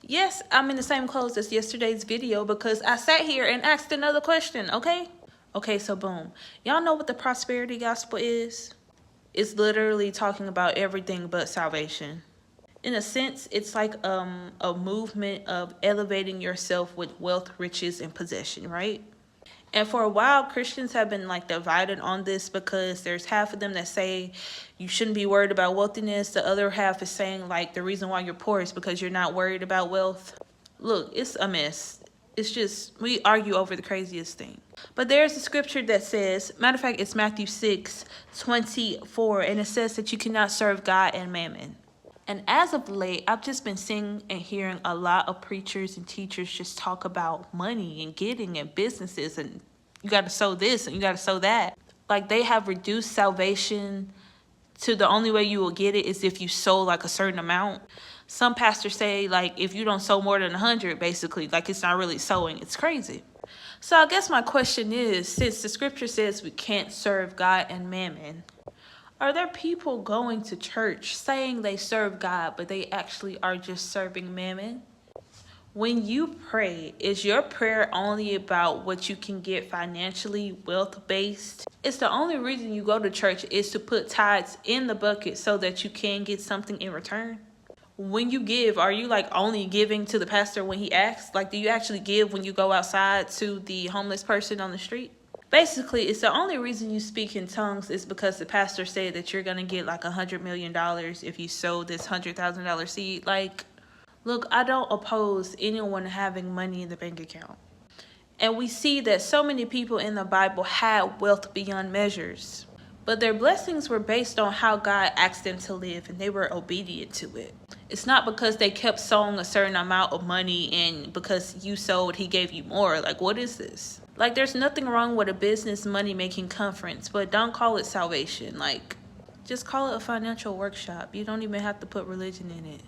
Yes, I'm in the same clothes as yesterday's video because I sat here and asked another question, okay? Okay, so boom. Y'all know what the prosperity gospel is? It's literally talking about everything but salvation. In a sense, it's like a movement of elevating yourself with wealth, riches, and possession, right? And for a while, Christians have been like divided on this because there's half of them that say you shouldn't be worried about wealthiness. The other half is saying like the reason why you're poor is because you're not worried about wealth. Look, it's a mess. It's just, we argue over the craziest thing. But there's a scripture that says, matter of fact, it's Matthew 6:24, and it says that you cannot serve God and mammon. And as of late, I've just been seeing and hearing a lot of preachers and teachers just talk about money and getting and businesses and you got to sow this and you got to sow that. Like they have reduced salvation to the only way you will get it is if you sow like a certain amount. Some pastors say like if you don't sow more than 100, basically, like it's not really sowing. It's crazy. So I guess my question is, since the scripture says we can't serve God and mammon, are there people going to church saying they serve God, but they actually are just serving mammon? When you pray, is your prayer only about what you can get financially, wealth-based? It's the only reason you go to church is to put tithes in the bucket so that you can get something in return. When you give, are you like only giving to the pastor when he asks? Like, do you actually give when you go outside to the homeless person on the street? Basically, it's the only reason you speak in tongues is because the pastor said that you're going to get like $100 million if you sow this $100,000 seed. Like, look, I don't oppose anyone having money in the bank account. And we see that so many people in the Bible had wealth beyond measures. But their blessings were based on how God asked them to live, and they were obedient to it. It's not because they kept sowing a certain amount of money and because you sowed, he gave you more. Like, what is this? Like, there's nothing wrong with a business money-making conference, but don't call it salvation. Like, just call it a financial workshop. You don't even have to put religion in it.